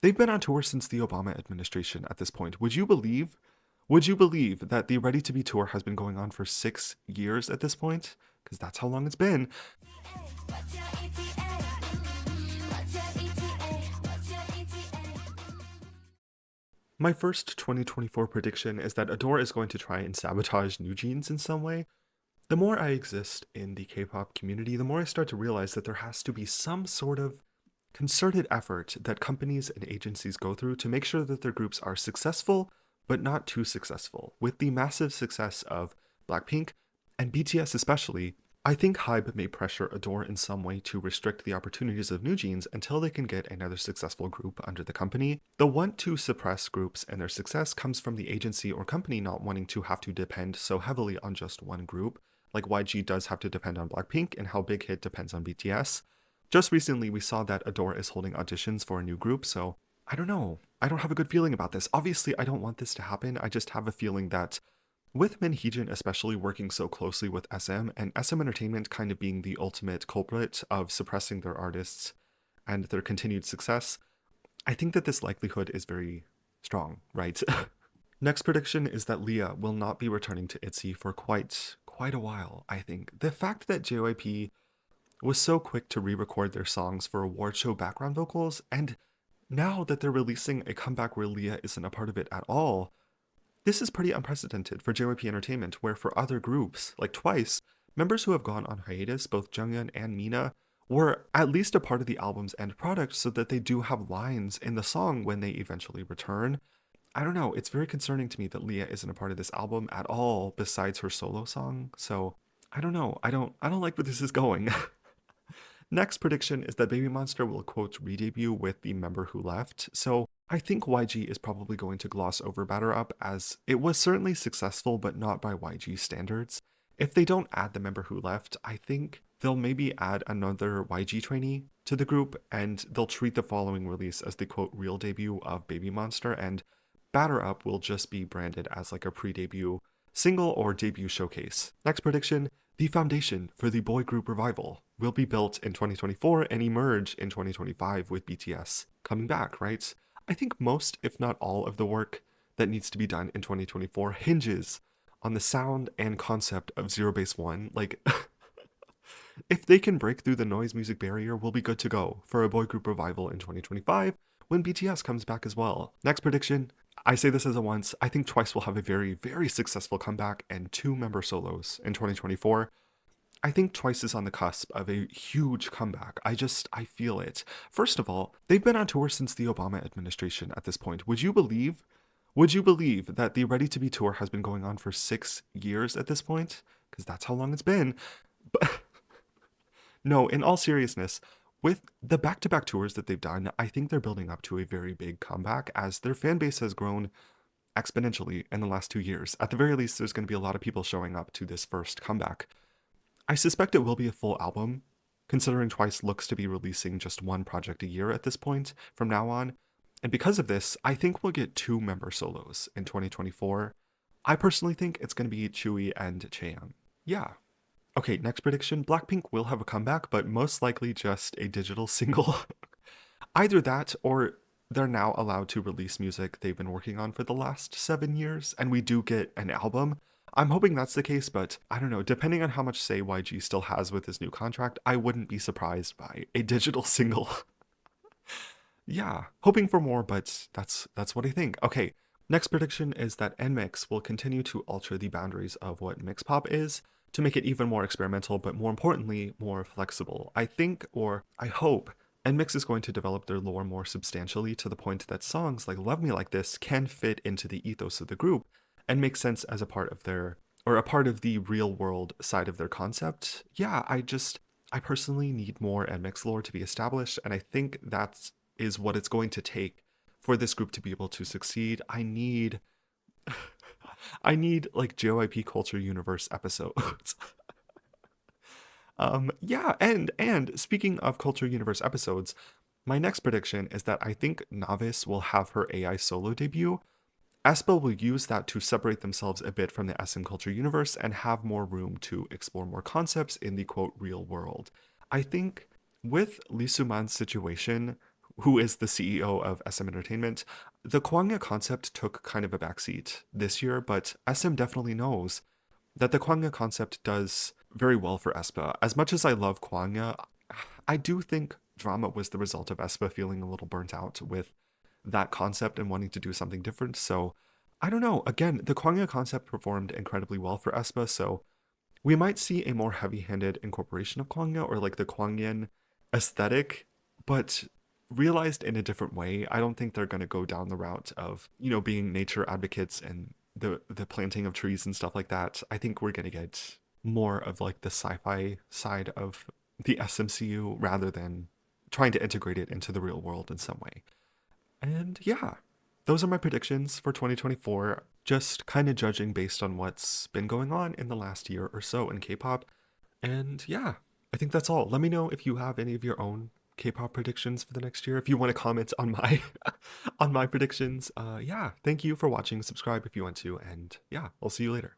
They've been on tour since the Obama administration at this point. Would you believe that the Ready to Be tour has been going on for 6 years at this point? Because that's how long it's been. My first 2024 prediction is that Adore is going to try and sabotage New Jeans in some way. The more I exist in the K-pop community, the more I start to realize that there has to be some sort of concerted effort that companies and agencies go through to make sure that their groups are successful, but not too successful. With the massive success of Blackpink and BTS especially, I think HYBE may pressure Adore in some way to restrict the opportunities of New Jeans until they can get another successful group under the company. The want to suppress groups and their success comes from the agency or company not wanting to have to depend so heavily on just one group, like YG does have to depend on Blackpink and how Big Hit depends on BTS. Just recently, we saw that Adore is holding auditions for a new group, so I don't know. I don't have a good feeling about this. Obviously, I don't want this to happen. I just have a feeling that with Minheejin especially working so closely with SM, and SM Entertainment kind of being the ultimate culprit of suppressing their artists and their continued success, I think that this likelihood is very strong, right? Next prediction is that Leah will not be returning to ITZY for quite a while, I think. The fact that JYP was so quick to re-record their songs for award show background vocals, and now that they're releasing a comeback where Leah isn't a part of it at all, this is pretty unprecedented for JYP Entertainment, where for other groups, like Twice, members who have gone on hiatus, both Junghyun and Mina, were at least a part of the album's end product so that they do have lines in the song when they eventually return. I don't know, it's very concerning to me that Leah isn't a part of this album at all besides her solo song, so I don't know, I don't like where this is going. Next prediction is that Baby Monster will quote re-debut with the member who left, so I think YG is probably going to gloss over Batter Up as it was certainly successful but not by YG standards. If they don't add the member who left, I think they'll maybe add another YG trainee to the group and they'll treat the following release as the quote real debut of Baby Monster, and Batter Up will just be branded as like a pre-debut single or debut showcase. Next prediction, the foundation for the boy group revival will be built in 2024 and emerge in 2025 with BTS coming back, right? I think most, if not all, of the work that needs to be done in 2024 hinges on the sound and concept of Zero Base One. Like, if they can break through the noise music barrier, we'll be good to go for a boy group revival in 2025 when BTS comes back as well. Next prediction, I say this as a once, I think Twice will have a very, very successful comeback and 2 member solos in 2024. I think Twice is on the cusp of a huge comeback. I feel it. First of all, they've been on tour since the Obama administration at this point. Would you believe that the Ready to Be tour has been going on for 6 years at this point? Because that's how long it's been. But no, in all seriousness, with the back-to-back tours that they've done, I think they're building up to a very big comeback as their fan base has grown exponentially in the last 2 years. At the very least, there's going to be a lot of people showing up to this first comeback. I suspect it will be a full album, considering Twice looks to be releasing just one project a year at this point from now on. And because of this, I think we'll get 2 member solos in 2024. I personally think it's going to be Chewie and Chaewon. Yeah. Okay, next prediction. Blackpink will have a comeback, but most likely just a digital single. Either that or they're now allowed to release music they've been working on for the last 7 years, and we do get an album. I'm hoping that's the case, but I don't know. Depending on how much say YG still has with his new contract, I wouldn't be surprised by a digital single. Yeah, hoping for more, but that's what I think. Okay, next prediction is that NMIX will continue to alter the boundaries of what mix pop is to make it even more experimental, but more importantly, more flexible. I think, or I hope, NMIX is going to develop their lore more substantially to the point that songs like Love Me Like This can fit into the ethos of the group and make sense as a part of their, or a part of the real world side of their concept. Yeah, I personally need more NMIX lore to be established, and I think that is what it's going to take for this group to be able to succeed. I need like JYP Culture Universe episodes. Yeah, and speaking of Culture Universe episodes, my next prediction is that I think Novice will have her AI solo debut. aespa will use that to separate themselves a bit from the SM Culture Universe and have more room to explore more concepts in the quote real world. I think with Lee Soo-man's situation, who is the CEO of SM Entertainment. The Kwangya concept took kind of a backseat this year, but SM definitely knows that the Kwangya concept does very well for aespa. As much as I love Kwangya, I do think drama was the result of aespa feeling a little burnt out with that concept and wanting to do something different. So I don't know. Again, the Kwangya concept performed incredibly well for aespa, so we might see a more heavy-handed incorporation of Kwangya or like the Kwangyan aesthetic, but realized in a different way. I don't think they're going to go down the route of, being nature advocates and the planting of trees and stuff like that. I think we're going to get more of like the sci-fi side of the SMCU rather than trying to integrate it into the real world in some way. And yeah, those are my predictions for 2024, just kind of judging based on what's been going on in the last year or so in K-pop. And yeah, I think that's all. Let me know if you have any of your own K-pop predictions for the next year. If you want to comment on my on my predictions, yeah, thank you for watching. Subscribe if you want to, and yeah, I'll see you later.